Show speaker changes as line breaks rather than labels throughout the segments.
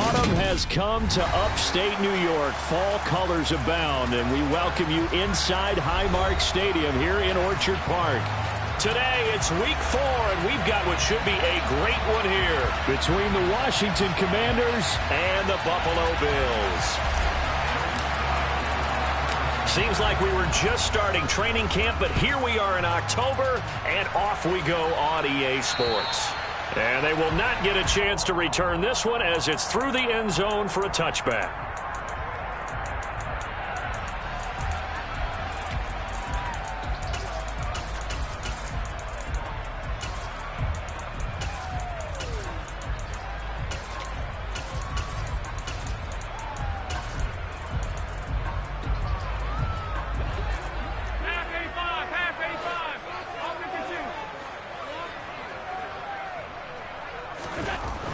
Autumn has come to upstate New York. Fall colors abound, and we welcome you inside Highmark Stadium here in Orchard Park.
Today, it's week 4, and we've got what should be a great one here
between the Washington Commanders
and the Buffalo Bills. Seems like we were just starting training camp, but here we are in October, and off we go on EA Sports. And they will not get a chance to return this one as it's through the end zone for a touchback.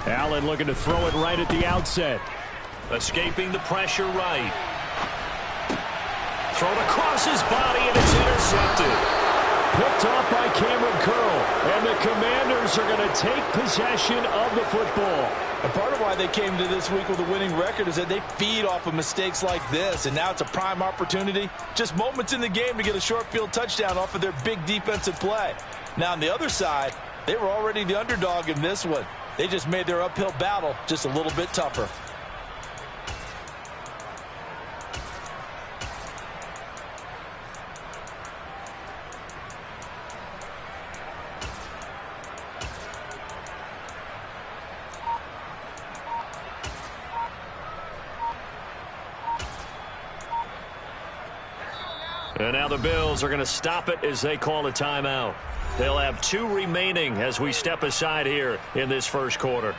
Allen looking to throw it right at the outset.
Escaping the pressure right. Thrown across his body, and it's intercepted.
Picked off by Cameron Curl. And the Commanders are going to take possession of the football.
And part of why they came to this week with a winning record is that they feed off of mistakes like this. And now it's a prime opportunity. Just moments in the game to get a short field touchdown off of their big defensive play. Now on the other side, they were already the underdog in this one. They just made their uphill battle just a little bit tougher.
And now the Bills are going to stop it as they call a timeout. They'll have 2 remaining as we step aside here in this first quarter.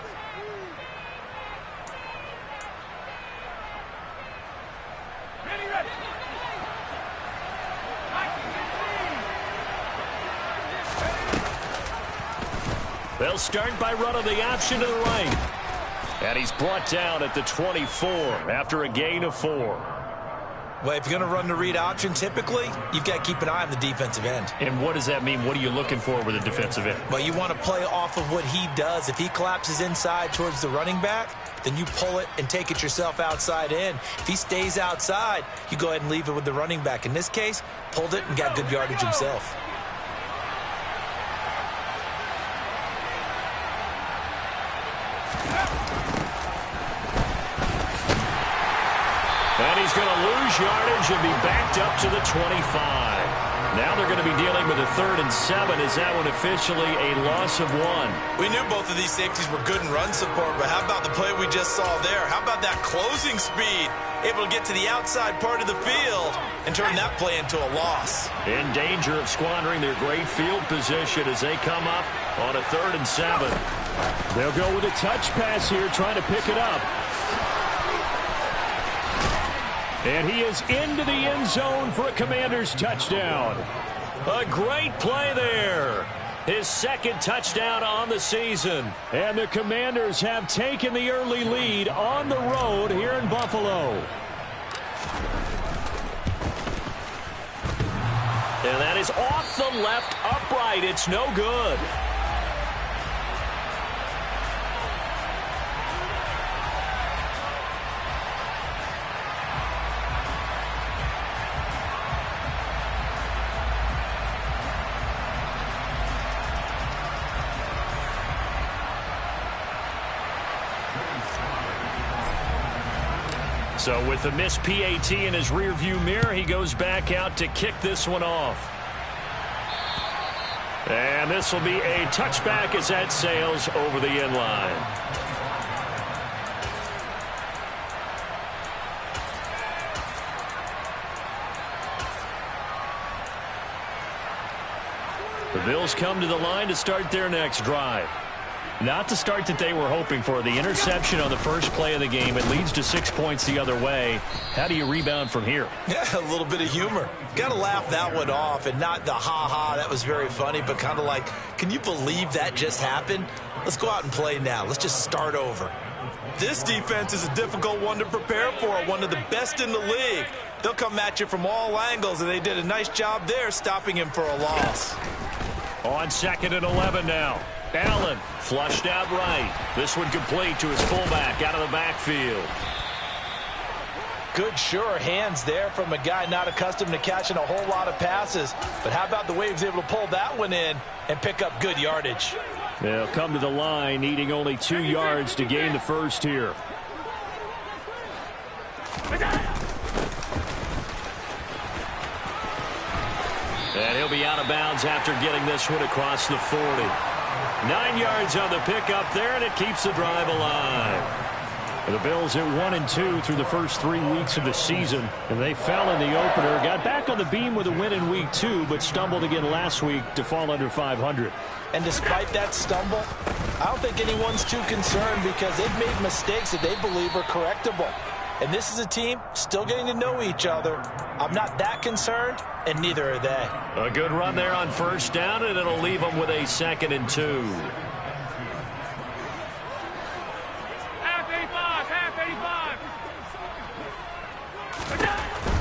They'll start by running the option to the right. And he's brought down at the 24 after a gain of 4.
Well, if you're going to run the read option, typically, you've got to keep an eye on the defensive end.
And what does that mean? What are you looking for with a defensive end?
Well, you want to play off of what he does. If he collapses inside towards the running back, then you pull it and take it yourself outside in. If he stays outside, you go ahead and leave it with the running back. In this case, pulled it and got good yardage himself.
And he's going to lose yardage and be backed up to the 25. Now they're going to be dealing with a 3rd and 7. Is that one officially a loss of 1?
We knew both of these safeties were good in run support, but how about the play we just saw there? How about that closing speed? Able to get to the outside part of the field and turn that play into a loss.
In danger of squandering their great field position as they come up on a 3rd and 7.
They'll go with a touch pass here, trying to pick it up. And he is into the end zone for a Commanders touchdown.
A great play there. His 2nd touchdown on the season.
And the Commanders have taken the early lead on the road here in Buffalo.
And that is off the left upright. It's no good. So with the missed PAT in his rearview mirror, he goes back out to kick this one off. And this will be a touchback as that sails over the end line. The Bills come to the line to start their next drive. Not the start that they were hoping for. The interception on the first play of the game. It leads to 6 points the other way. How do you rebound from here?
Yeah, a little bit of humor. Got to laugh that one off and not the ha-ha. That was very funny, but kind of like, can you believe that just happened? Let's go out and play now. Let's just start over. This defense is a difficult one to prepare for, one of the best in the league. They'll come at you from all angles, and they did a nice job there stopping him for a loss.
On 2nd and 11 now. Allen flushed out right. This one complete to his fullback out of the backfield.
Good, sure hands there from a guy not accustomed to catching a whole lot of passes. But how about the way he was able to pull that one in and pick up good yardage?
They'll come to the line, needing only 2 yards to gain the first here.
And he'll be out of bounds after getting this one across the 40. 9 yards on the pickup there, and it keeps the drive alive.
The Bills at 1-2 through the first 3 weeks of the season, and they fell in the opener. Got back on the beam with a win in week 2, but stumbled again last week to fall under 500.
And despite that stumble, I don't think anyone's too concerned because they've made mistakes that they believe are correctable. And this is a team still getting to know each other. I'm not that concerned, and neither are they.
A good run there on first down, and it'll leave them with a 2nd and 2.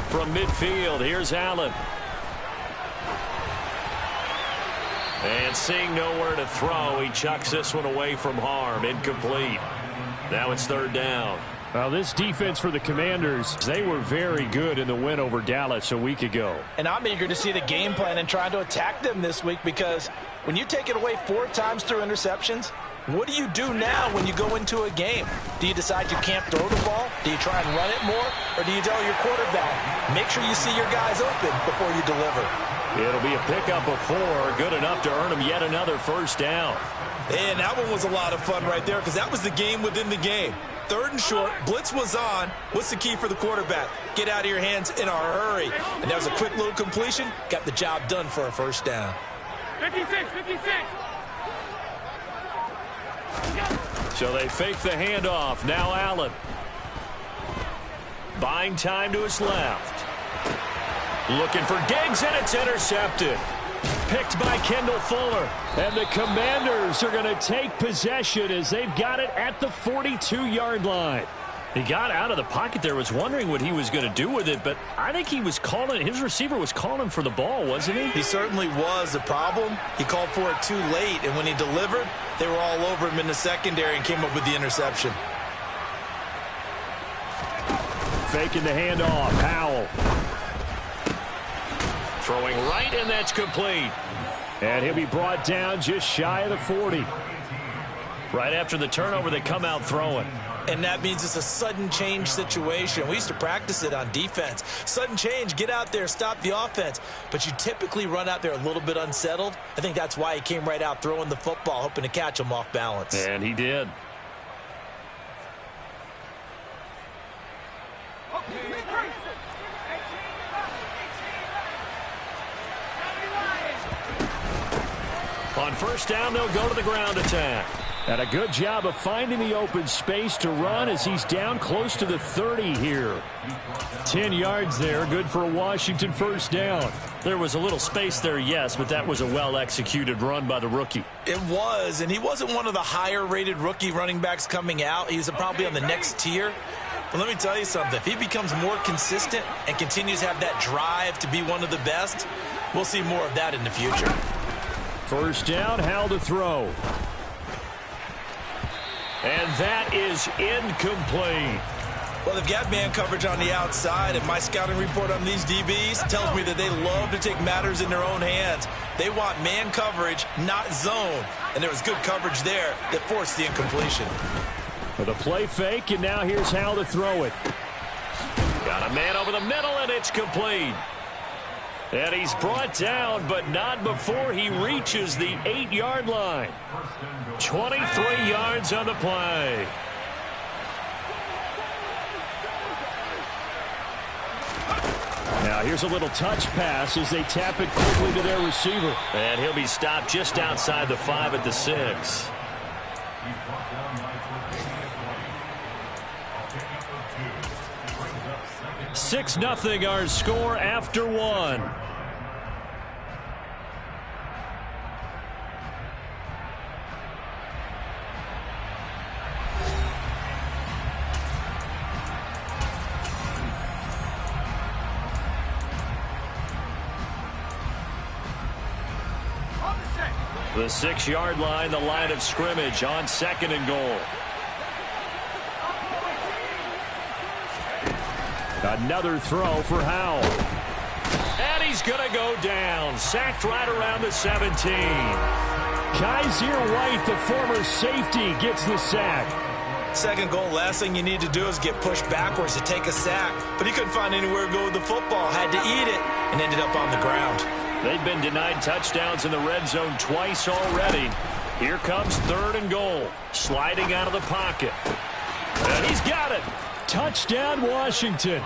From midfield, here's Allen. And seeing nowhere to throw, he chucks this one away from harm. Incomplete. Now it's 3rd down.
Well, this defense for the Commanders, they were very good in the win over Dallas a week ago.
And I'm eager to see the game plan and trying to attack them this week because when you take it away 4 times through interceptions, what do you do now when you go into a game? Do you decide you can't throw the ball? Do you try and run it more? Or do you tell your quarterback, make sure you see your guys open before you deliver?
It'll be a pickup of 4, good enough to earn him yet another first down.
And that one was a lot of fun right there because that was the game within the game. 3rd and short, blitz was on. What's the key for the quarterback? Get out of your hands in a hurry. And that was a quick little completion. Got the job done for a first down.
56.
So they fake the handoff. Now Allen. Buying time to his left. Looking for Diggs, and it's intercepted. Picked by Kendall Fuller.
And the Commanders are going to take possession as they've got it at the 42-yard line.
He got out of the pocket there, was wondering what he was going to do with it, but I think he was calling, his receiver was calling for the ball, wasn't he?
He certainly was. The problem, he called for it too late, and when he delivered, they were all over him in the secondary and came up with the interception.
Faking the handoff, Howell.
Throwing right, and that's complete.
And he'll be brought down just shy of the 40.
Right after the turnover, they come out throwing.
And that means it's a sudden change situation. We used to practice it on defense. Sudden change, get out there, stop the offense. But you typically run out there a little bit unsettled. I think that's why he came right out throwing the football, hoping to catch him off balance.
And he did. On first down, they'll go to the ground attack.
And a good job of finding the open space to run as he's down close to the 30 here. 10 yards there, good for a Washington first down.
There was a little space there, yes, but that was a well-executed run by the rookie.
It was, and he wasn't one of the higher-rated rookie running backs coming out. He's probably on the next tier. But let me tell you something. If he becomes more consistent and continues to have that drive to be one of the best, we'll see more of that in the future.
First down, Howell to throw.
And that is incomplete.
Well, they've got man coverage on the outside, and my scouting report on these DBs tells me that they love to take matters in their own hands. They want man coverage, not zone. And there was good coverage there that forced the incompletion.
With a play fake, and now here's Howell to throw it.
Got a man over the middle, and it's complete. And he's brought down, but not before he reaches the 8-yard line. 23 yards on the play.
Now here's a little touch pass as they tap it quickly to their receiver.
And he'll be stopped just outside the 5 at the 6.
Six 0 our score after one.
The 6-yard line, the line of scrimmage on 2nd and goal.
Another throw for Howell.
And he's going to go down. Sacked right around the 17.
Kaiser White, the former safety, gets the sack.
2nd goal, last thing you need to do is get pushed backwards to take a sack. But he couldn't find anywhere to go with the football. Had to eat it and ended up on the ground.
They've been denied touchdowns in the red zone twice already. Here comes 3rd and goal. Sliding out of the pocket. And he's got it.
Touchdown, Washington.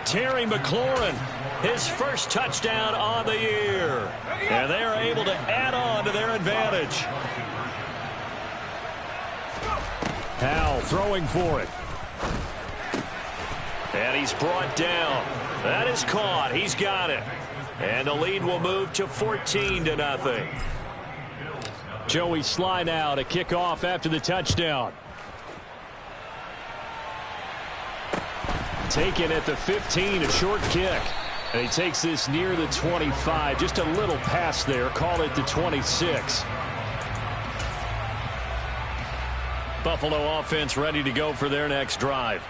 Terry McLaurin, his first touchdown on the year. And they are able to add on to their advantage.
Howell throwing for it.
And he's brought down. That is caught. He's got it. And the lead will move to 14-0.
Joey Slye now to kick off after the touchdown. Taken at the 15, a short kick. And he takes this near the 25. Just a little pass there. Call it the 26.
Buffalo offense ready to go for their next drive.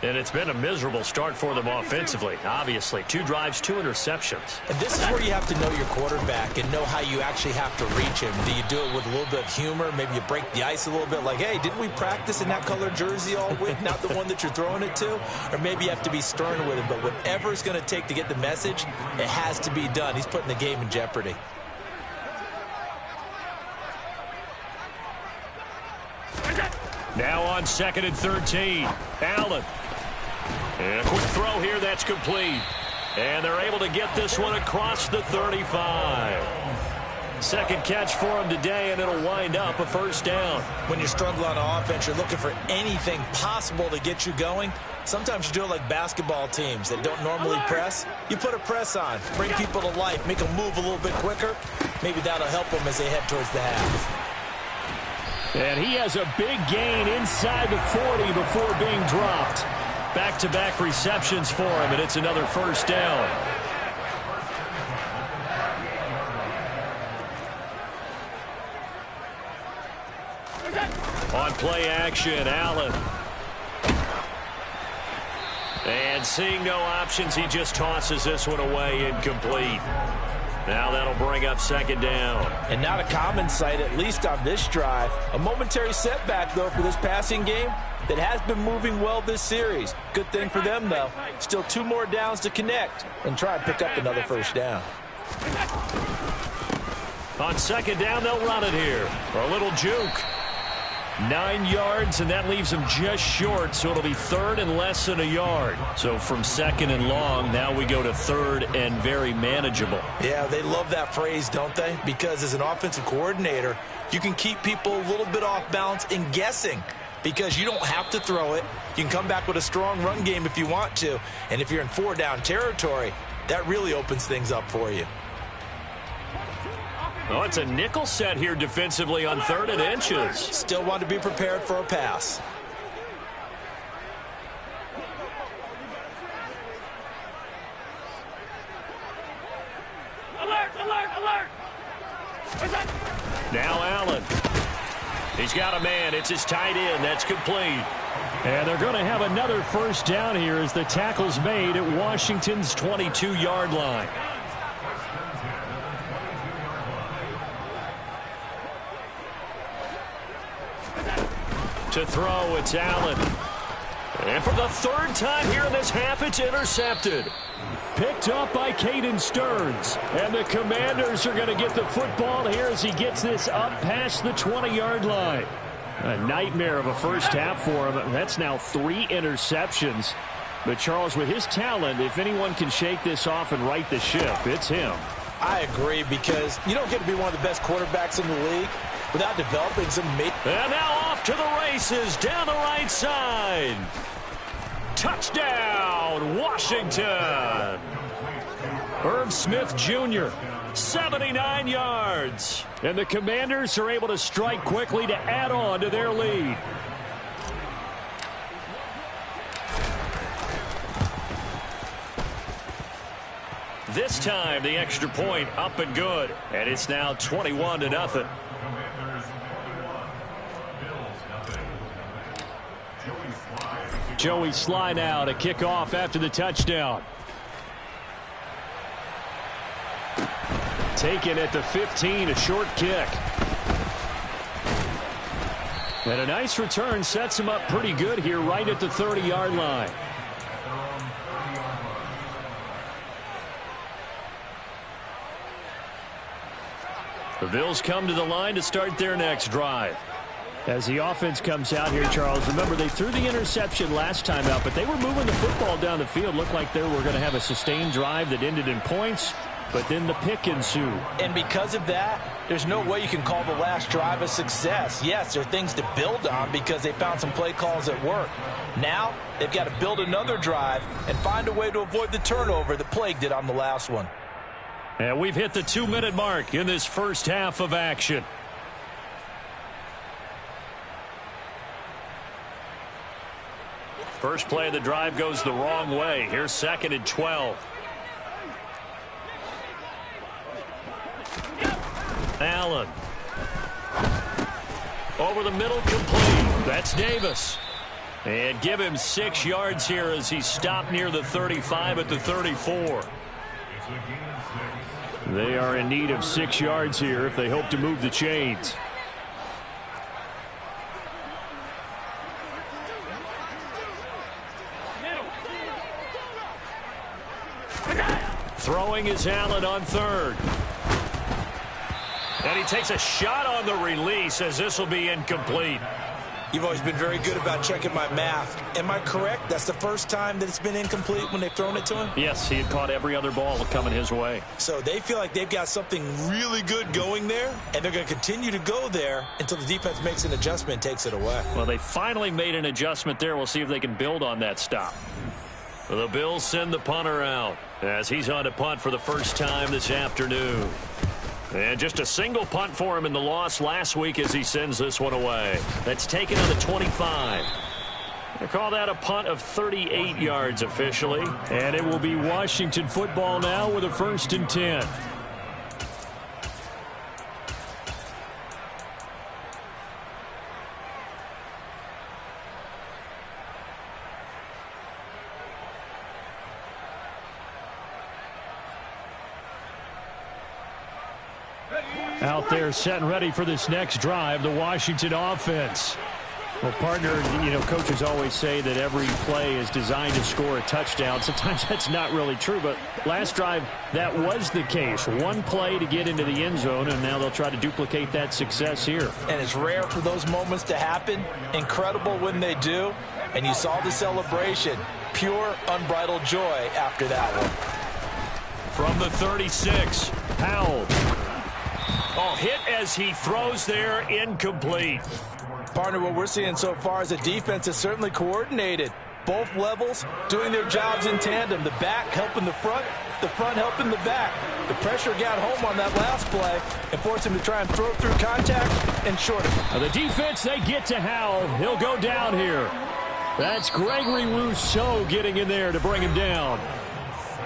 And it's been a miserable start for them offensively, obviously. 2 drives, 2 interceptions.
And this is where you have to know your quarterback and know how you actually have to reach him. Do you do it with a little bit of humor? Maybe you break the ice a little bit like, hey, didn't we practice in that color jersey all week, not the one that you're throwing it to? Or maybe you have to be stern with him. But whatever it's going to take to get the message, it has to be done. He's putting the game in jeopardy.
Now on 2nd and 13. Allen. And a quick throw here that's complete. And they're able to get this one across the 35. 2nd catch for him today, and it'll wind up a 1st down.
When you're struggling on offense, you're looking for anything possible to get you going. Sometimes you do it like basketball teams that don't normally press. You put a press on, bring people to life, make them move a little bit quicker. Maybe that'll help them as they head towards the half.
And he has a big gain inside the 40 before being dropped.
Back-to-back receptions for him, and it's another 1st down. On play action, Allen. And seeing no options, he just tosses this one away, incomplete. Now that'll bring up 2nd down.
And not a common sight, at least on this drive. A momentary setback, though, for this passing game that has been moving well this series. Good thing for them, though. Still 2 more downs to connect and try and pick up another 1st down.
On 2nd down, they'll run it here. For a little juke. 9 yards, and that leaves them just short, so it'll be 3rd and less than a yard. So from 2nd and long, now we go to 3rd and very manageable.
Yeah, they love that phrase, don't they? Because as an offensive coordinator, you can keep people a little bit off balance and guessing because you don't have to throw it. You can come back with a strong run game if you want to, and if you're in 4-down territory, that really opens things up for you.
Oh, it's a nickel set here defensively on 3rd and inches.
Still want to be prepared for a pass.
Alert, alert, alert! Now Allen. He's got a man. It's his tight end. That's complete.
And they're going to have another 1st down here as the tackle's made at Washington's 22-yard line.
To throw, it's Allen. And for the 3rd time here in this half, it's intercepted.
Picked up by Caden Stearns. And the Commanders are going to get the football here as he gets this up past the 20-yard line. A nightmare of a 1st half for him. That's now 3 interceptions. But, Charles, with his talent, if anyone can shake this off and right the ship, it's him.
I agree, because you don't get to be one of the best quarterbacks in the league without developing some...
And now off to the races down the right side. Touchdown, Washington.
Irv Smith Jr.
79 yards.
And the Commanders are able to strike quickly to add on to their lead.
this time the extra point up and good. And it's now 21-0.
Joey Slye now to kick off after the touchdown. Taken at the 15, a short kick. And a nice return sets him up pretty good here right at the 30-yard line. The Bills come to the line to start their next drive. As the offense comes out here, Charles, remember they threw the interception last time out, but they were moving the football down the field. Looked like they were going to have a sustained drive that ended in points, but then the pick ensued.
And because of that, there's no way you can call the last drive a success. Yes, there are things to build on because they found some play calls that work. Now, they've got to build another drive and find a way to avoid the turnover that plagued it on the last one.
And we've hit the 2-minute mark in this first half of action. First play of the drive goes the wrong way. Here's 2nd and 12. Allen. Over the middle, complete. That's Davis. And give him 6 yards here as he stopped near the 35 at the 34.
They are in need of 6 yards here if they hope to move the chains. Throwing is Allen on 3rd.
And he takes a shot on the release as this will be incomplete.
You've always been very good about checking my math. Am I correct? That's the first time that it's been incomplete when they've thrown it to him?
Yes, he had caught every other ball coming his way.
So they feel like they've got something really good going there, and they're going to continue to go there until the defense makes an adjustment and takes it away.
Well, they finally made an adjustment there. We'll see if they can build on that stop. The Bills send the punter out as he's on to punt for the first time this afternoon. And just a single punt for him in the loss last week as he sends this one away. That's taken on the 25. They call that a punt of 38 yards officially.
And it will be Washington football now with a 1st and 10. Out there set and ready for this next drive, the Washington offense. Well, partner, coaches always say that every play is designed to score a touchdown. Sometimes that's not really true, but last drive, that was the case. One play to get into the end zone, and now they'll try to duplicate that success here.
And it's rare for those moments to happen. Incredible when they do. And you saw the celebration. Pure, unbridled joy after that one.
From the 36, Powell. Oh, hit as he throws there, incomplete.
Partner, what we're seeing so far is the defense is certainly coordinated. Both levels doing their jobs in tandem. The back helping the front helping the back. The pressure got home on that last play and forced him to try and throw through contact and short it.
Now the defense, they get to Howell. He'll go down here. That's Gregory Rousseau getting in there to bring him down.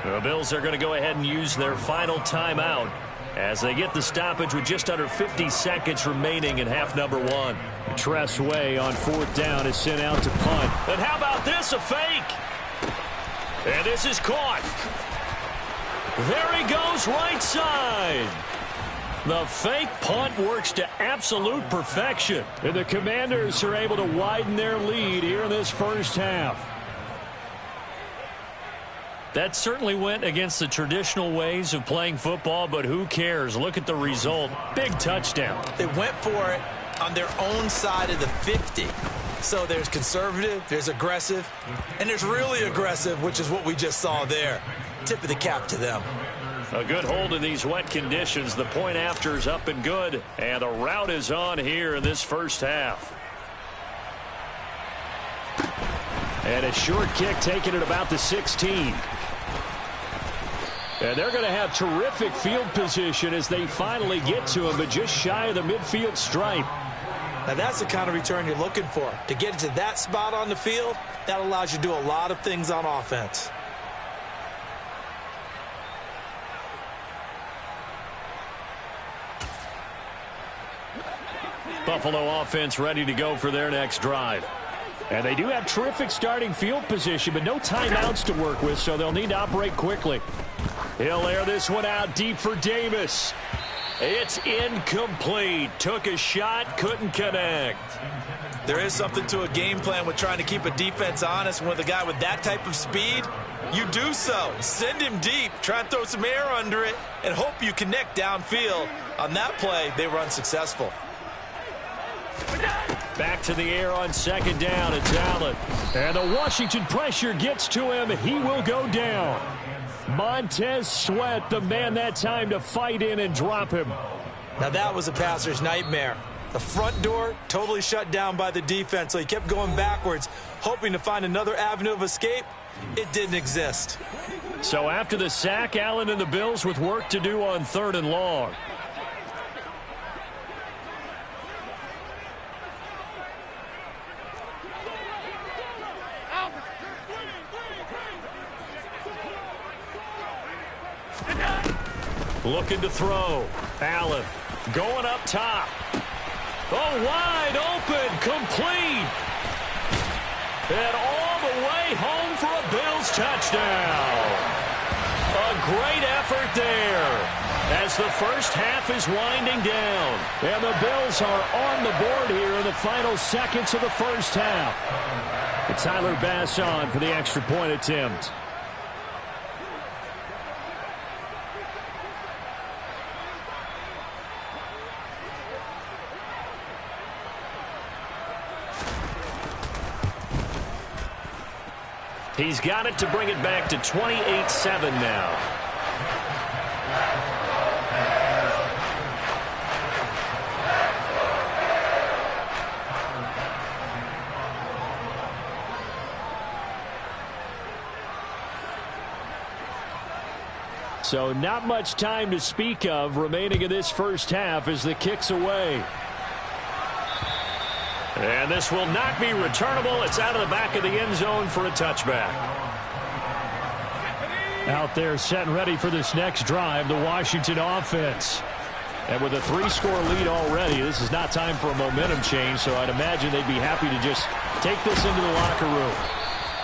The Bills are going to go ahead and use their final timeout as they get the stoppage with just under 50 seconds remaining in half number 1.
Tress Way on 4th down is sent out to punt.
And how about this, a fake? And this is caught. There he goes, right side. The fake punt works to absolute perfection.
And the Commanders are able to widen their lead here in this first half.
That certainly went against the traditional ways of playing football, but who cares? Look at the result. Big touchdown.
They went for it on their own side of the 50. So there's conservative, there's aggressive, and there's really aggressive, which is what we just saw there. Tip of the cap to them.
A good hold in these wet conditions. The point after is up and good, and the route is on here in this first half.
And a short kick taken at about the 16. And they're going to have terrific field position as they finally get to him, but just shy of the midfield stripe.
Now that's the kind of return you're looking for. To get to that spot on the field, that allows you to do a lot of things on offense.
Buffalo offense ready to go for their next drive.
And they do have terrific starting field position, but no timeouts to work with, so they'll need to operate quickly. He'll air this one out deep for Davis. It's incomplete. Took a shot, couldn't connect.
There is something to a game plan with trying to keep a defense honest. With a guy with that type of speed, you do so. Send him deep. Try and throw some air under it and hope you connect downfield. On that play, they were unsuccessful.
Back to the air on second down. It's Allen. And the Washington pressure gets to him. He will go down. Montez Sweat, the man that time to fight in and drop him.
Now that was a passer's nightmare. The front door totally shut down by the defense, so he kept going backwards, hoping to find another avenue of escape. It didn't exist.
So after the sack, Allen and the Bills with work to do on 3rd and long. Looking to throw. Allen going up top. Oh, wide open, complete. And all the way home for a Bills touchdown. A great effort there as the first half is winding down. And the Bills are on the board here in the final seconds of the first half. It's Tyler Bass on for the extra point attempt. He's got it to bring it back to 28-7 now. So not much time to speak of remaining in this first half as the kick's away. And this will not be returnable. It's out of the back of the end zone for a touchback. Out there set and ready for this next drive, the Washington offense. And with a 3-score lead already, this is not time for a momentum change, so I'd imagine they'd be happy to just take this into the locker room.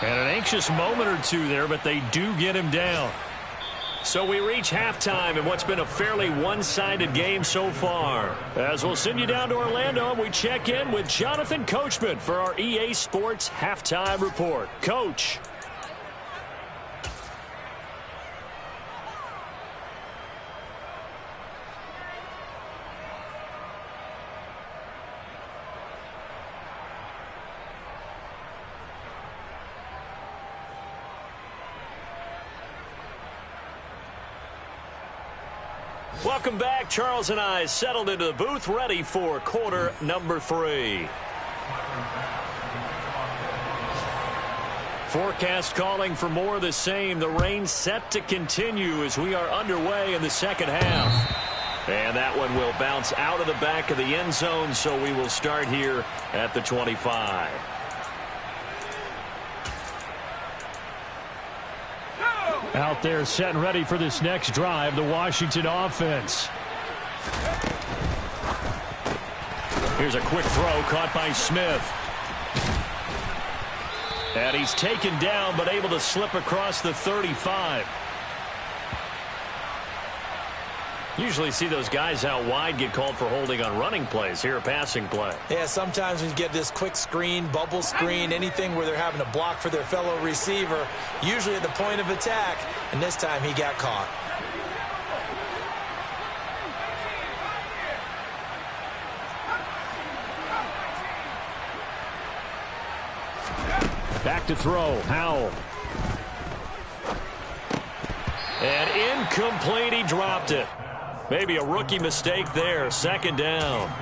And an anxious moment or two there, but they do get him down. So we reach halftime in what's been a fairly one-sided game so far. As we'll send you down to Orlando, and we check in with Jonathan Coachman for our EA Sports Halftime Report. Coach. Welcome back. Charles and I settled into the booth, ready for quarter number 3. Forecast calling for more of the same. The rain set to continue as we are underway in the second half. And that one will bounce out of the back of the end zone, so we will start here at the 25. Out there set and ready for this next drive, the Washington offense. Here's a quick throw caught by Smith. And he's taken down but able to slip across the 35. Usually see those guys out wide get called for holding on running plays. Here a passing play.
Yeah, sometimes when you get this quick screen, bubble screen, anything where they're having to block for their fellow receiver, usually at the point of attack, and this time he got caught.
Back to throw, Howell. And incomplete, he dropped it. Maybe a rookie mistake there, 2nd down.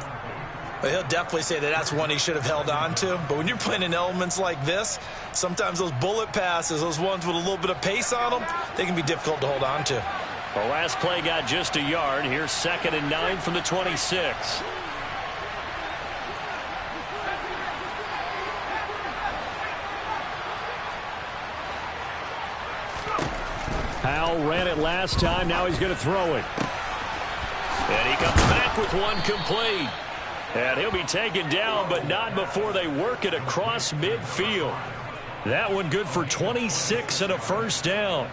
Well, he'll definitely say that that's one he should have held on to. But when you're playing in elements like this, sometimes those bullet passes, those ones with a little bit of pace on them, they can be difficult to hold on to.
The last play got just a yard. Here's 2nd and 9 from the 26. Howell ran it last time. Now he's going to throw it. And he comes back with one complete. And he'll be taken down, but not before they work it across midfield. That one good for 26 and a first down.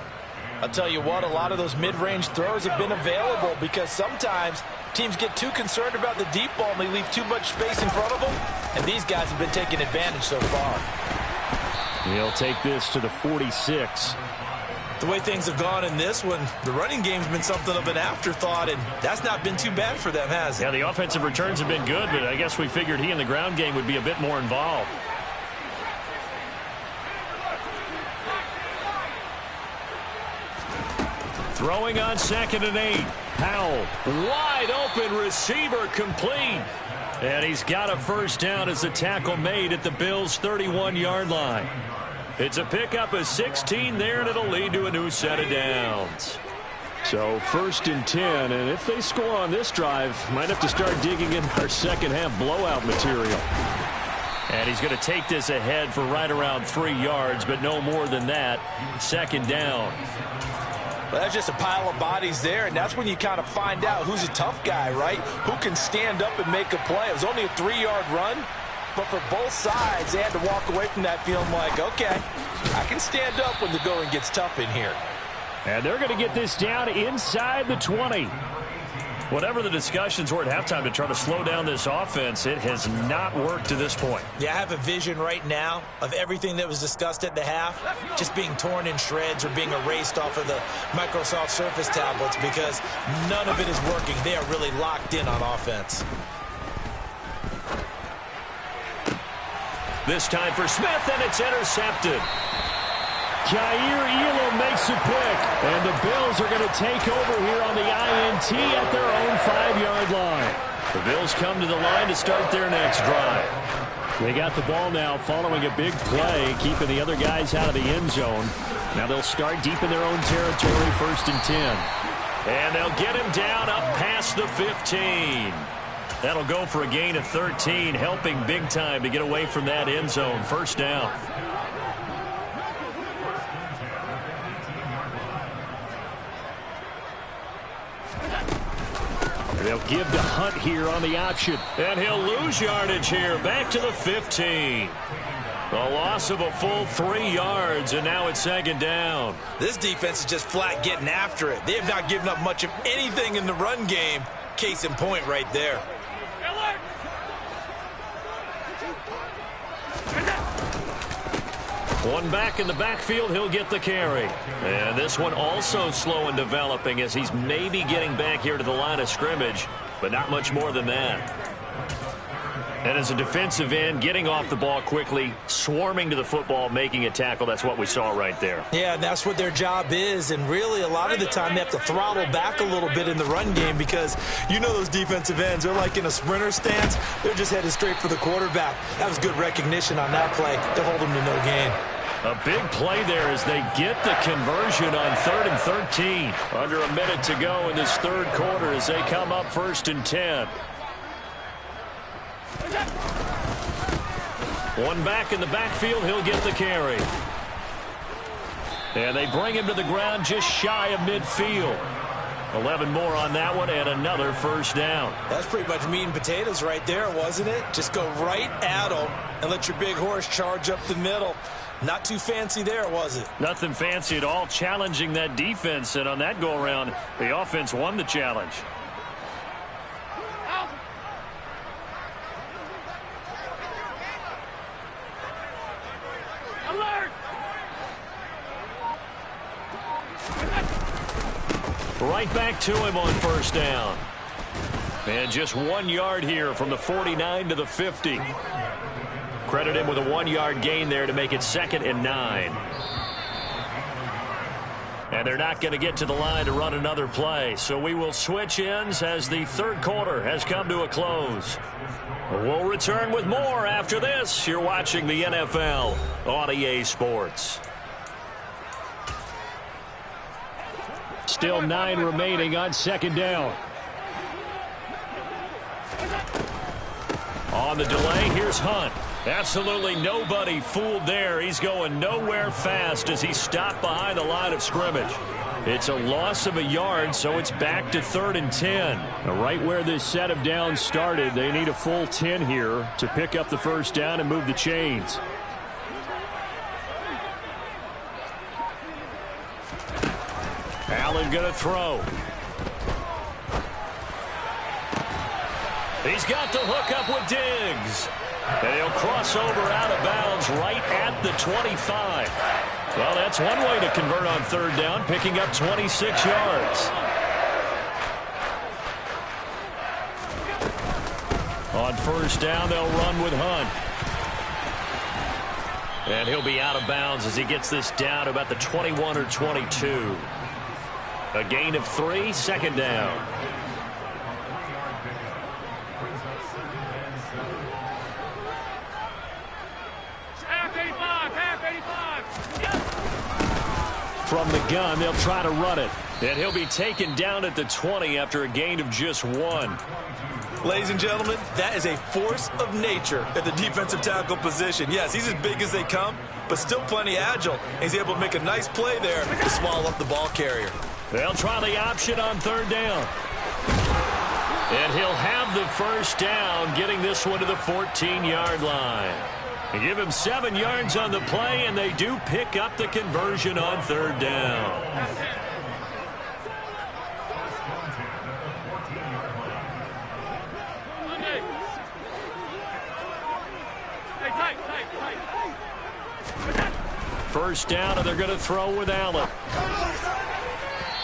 I'll tell you what, a lot of those mid-range throws have been available because sometimes teams get too concerned about the deep ball and they leave too much space in front of them, and these guys have been taking advantage so far.
He'll take this to the 46.
The way things have gone in this one, the running game's been something of an afterthought, and that's not been too bad for them, has it?
Yeah, the offensive returns have been good, but I guess we figured he in the ground game would be a bit more involved. Throwing on 2nd and 8. Powell, wide open receiver, complete. And he's got a first down as the tackle made at the Bills' 31-yard line. It's a pickup of 16 there, and it'll lead to a new set of downs. So 1st and 10, and if they score on this drive, might have to start digging in our second-half blowout material. And he's going to take this ahead for right around 3 yards, but no more than that. 2nd down.
Well, that's just a pile of bodies there, and that's when you kind of find out who's a tough guy, right? Who can stand up and make a play. It was only a 3-yard run, but for both sides, they had to walk away from that feeling like, okay, I can stand up when the going gets tough in here.
And they're going to get this down inside the 20. Whatever the discussions were at halftime to try to slow down this offense, it has not worked to this point.
Yeah, I have a vision right now of everything that was discussed at the half just being torn in shreds or being erased off of the Microsoft Surface tablets because none of it is working. They are really locked in on offense.
This time for Smith, and it's intercepted. Jair Elam makes a pick, and the Bills are going to take over here on the INT at their own 5-yard line. The Bills come to the line to start their next drive. They got the ball now following a big play, keeping the other guys out of the end zone. Now they'll start deep in their own territory, 1st and 10. And they'll get him down up past the 15. That'll go for a gain of 13, helping big time to get away from that end zone. 1st down. They'll give to Hunt here on the option. And he'll lose yardage here. Back to the 15. A loss of a full 3 yards, and now it's 2nd down.
This defense is just flat getting after it. They have not given up much of anything in the run game. Case in point right there.
One back in the backfield, he'll get the carry. And this one also slow in developing as he's maybe getting back here to the line of scrimmage, but not much more than that. And as a defensive end, getting off the ball quickly, swarming to the football, making a tackle, that's what we saw right there.
Yeah, and that's what their job is, and really a lot of the time they have to throttle back a little bit in the run game because you know those defensive ends, they're like in a sprinter stance, they're just headed straight for the quarterback. That was good recognition on that play to hold them to no gain.
A big play there as they get the conversion on 3rd and 13. Under a minute to go in this 3rd quarter as they come up 1st and 10. One back in the backfield, he'll get the carry. And they bring him to the ground just shy of midfield. 11 more on that one and another 1st down.
That's pretty much meat and potatoes right there, wasn't it? Just go right at him and let your big horse charge up the middle. Not too fancy there, was it?
Nothing fancy at all, challenging that defense, and on that go-around, the offense won the challenge.
Alert!
Right back to him on 1st down. And just 1 yard here from the 49 to the 50. Credit him with a 1-yard gain there to make it 2nd and 9. And they're not going to get to the line to run another play. So we will switch ends as the 3rd quarter has come to a close. We'll return with more after this. You're watching the NFL on EA Sports. Still 9 remaining on 2nd down. On the delay, here's Hunt. Absolutely nobody fooled there. He's going nowhere fast as he stopped behind the line of scrimmage. It's a loss of a yard, so it's back to 3rd and 10. Right where this set of downs started, they need a full 10 here to pick up the first down and move the chains. Allen going to throw. He's got the hook up with Diggs. And he'll cross over out of bounds right at the 25. Well, that's one way to convert on 3rd down, picking up 26 yards. On 1st down, they'll run with Hunt. And he'll be out of bounds as he gets this down to about the 21 or 22. A gain of 3, 2nd down. From the gun, they'll try to run it. And he'll be taken down at the 20 after a gain of just 1.
Ladies and gentlemen, that is a force of nature at the defensive tackle position. Yes, he's as big as they come, but still plenty agile. He's able to make a nice play there to swallow up the ball carrier.
They'll try the option on 3rd down. And he'll have the first down, getting this one to the 14-yard line. They give him 7 yards on the play, and they do pick up the conversion on 3rd down. First down, and they're going to throw with Allen.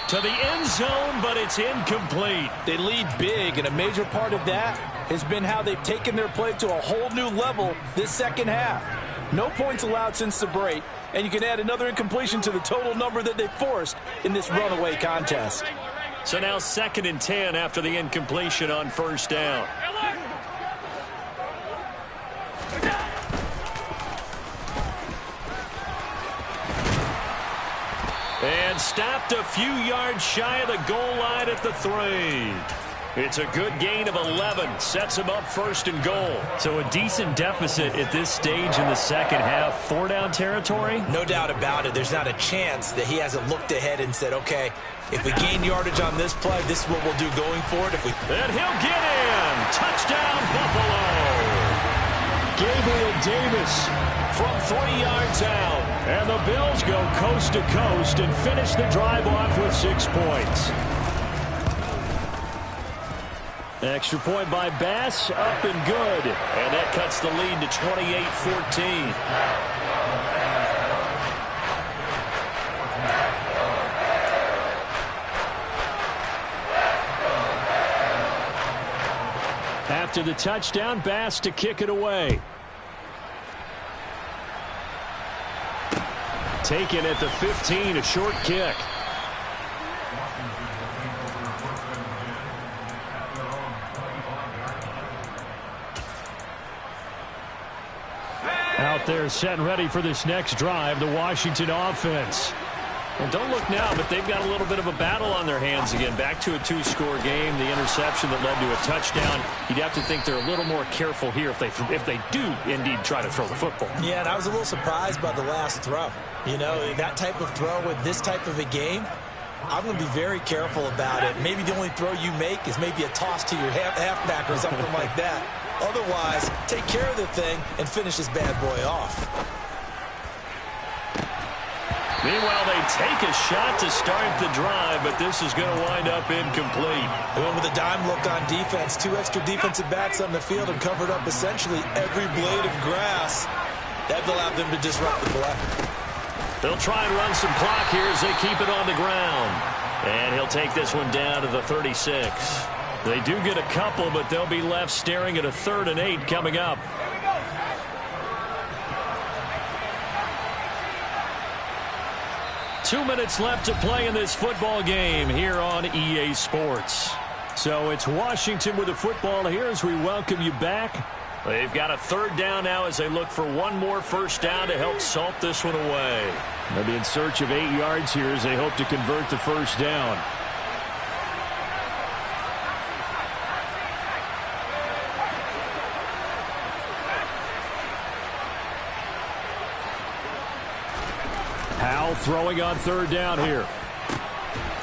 To the end zone, but it's incomplete.
They lead big, and a major part of that has been how they've taken their play to a whole new level this second half. No points allowed since the break, and you can add another incompletion to the total number that they forced in this runaway contest.
So now 2nd and 10 after the incompletion on 1st down. And stopped a few yards shy of the goal line at the 3. It's a good gain of 11. Sets him up 1st and goal. So a decent deficit at this stage in the second half. 4-down territory?
No doubt about it. There's not a chance that he hasn't looked ahead and said, okay, if we gain yardage on this play, this is what we'll do going forward.
And he'll get in. Touchdown, Buffalo. Gabriel Davis from 3 yards out. And the Bills go coast to coast and finish the drive off with 6 points. Extra point by Bass, up and good. And that cuts the lead to 28-14. After the touchdown, Bass to kick it away. Taken at the 15, a short kick. Out there set and ready for this next drive, the Washington offense. And don't look now, but they've got a little bit of a battle on their hands again. Back to a 2-score game, the interception that led to a touchdown. You'd have to think they're a little more careful here if they do indeed try to throw the football.
Yeah, and I was a little surprised by the last throw. You know, that type of throw with this type of a game, I'm going to be very careful about it. Maybe the only throw you make is maybe a toss to your halfback or something like that. Otherwise, take care of the thing and finish this bad boy off.
Meanwhile, they take a shot to start the drive, but this is going to wind up incomplete.
They went with a dime look on defense. 2 extra defensive backs on the field and covered up essentially every blade of grass. That allowed them to disrupt the play.
They'll try and run some clock here as they keep it on the ground. And he'll take this one down to the 36. They do get a couple, but they'll be left staring at a 3rd and 8 coming up. Two minutes left to play in this football game here on EA Sports. So it's Washington with the football here as we welcome you back. They've got a 3rd down now as they look for one more first down to help salt this one away. They'll be in search of 8 yards here as they hope to convert the first down. Howell throwing on 3rd down here.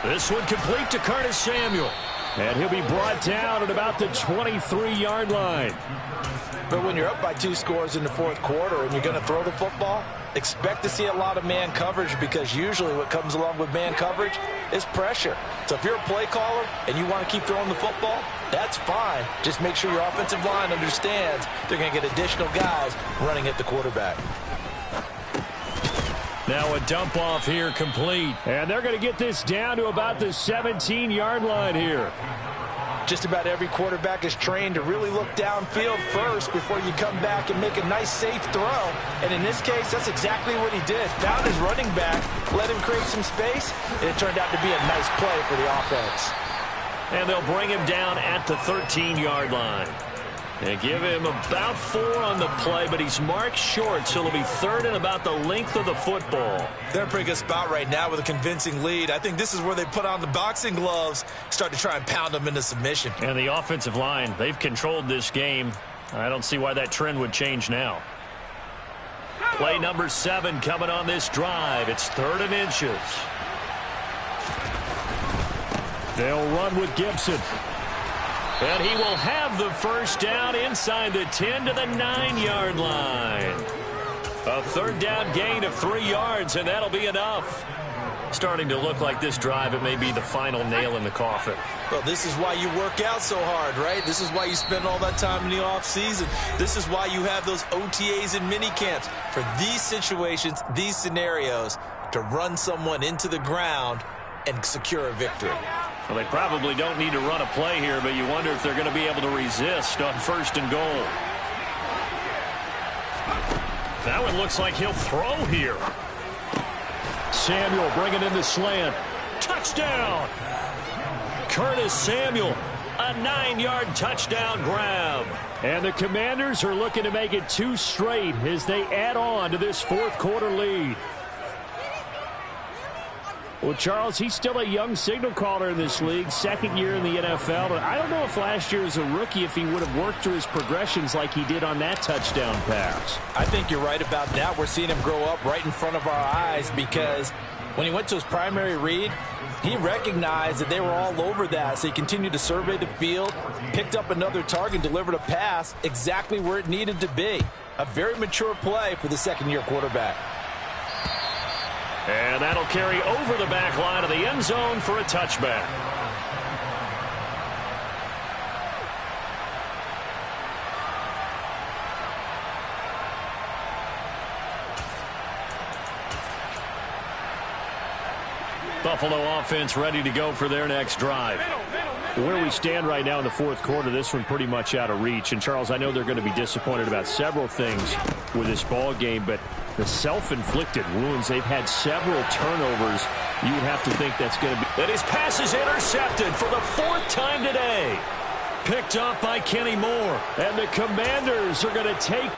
This one complete to Curtis Samuel. And he'll be brought down at about the 23-yard line.
But when you're up by 2 scores in the fourth quarter and you're going to throw the football, expect to see a lot of man coverage, because usually what comes along with man coverage is pressure. So if you're a play caller and you want to keep throwing the football, that's fine. Just make sure your offensive line understands they're going to get additional guys running at the quarterback.
Now a dump off here complete. And they're going to get this down to about the 17-yard line here.
Just about every quarterback is trained to really look downfield first before you come back and make a nice, safe throw. And in this case, that's exactly what he did. Found his running back, let him create some space, and it turned out to be a nice play for the offense.
And they'll bring him down at the 13-yard line. They give him about 4 on the play, but he's marked short, so it'll be 3rd and about the length of the football.
They're in a pretty good spot right now with a convincing lead. I think this is where they put on the boxing gloves, start to try and pound them into submission.
And the offensive line, they've controlled this game. I don't see why that trend would change now. Play number 7 coming on this drive. It's 3rd and inches.
They'll run with Gibson.
And he will have the first down inside the 10 to the 9-yard line. A 3rd down gain of 3 yards, and that'll be enough. Starting to look like this drive, it may be the final nail in the coffin.
Well, this is why you work out so hard, right? This is why you spend all that time in the offseason. This is why you have those OTAs and mini camps. For these situations, these scenarios, to run someone into the ground and secure a victory.
Well, they probably don't need to run a play here, but you wonder if they're going to be able to resist on 1st and goal. That one looks like he'll throw here.
Samuel bringing in the slant.
Touchdown! Curtis Samuel, a 9-yard touchdown grab.
And the Commanders are looking to make it 2 straight as they add on to this 4th quarter lead. Well, Charles, he's still a young signal caller in this league, 2nd year in the NFL. But I don't know if last year as a rookie, if he would have worked through his progressions like he did on that touchdown pass.
I think you're right about that. We're seeing him grow up right in front of our eyes, because when he went to his primary read, he recognized that they were all over that. So he continued to survey the field, picked up another target, delivered a pass exactly where it needed to be. A very mature play for the 2nd-year quarterback.
And that'll carry over the back line of the end zone for a touchback. Buffalo offense ready to go for their next drive.
Where we stand right now in the 4th quarter, this one pretty much out of reach. And, Charles, I know they're going to be disappointed about several things with this ball game, but the self-inflicted wounds, they've had several turnovers. You would have to think that's going to be.
And his pass is intercepted for the 4th time today.
Picked up by Kenny Moore. And the Commanders are going to take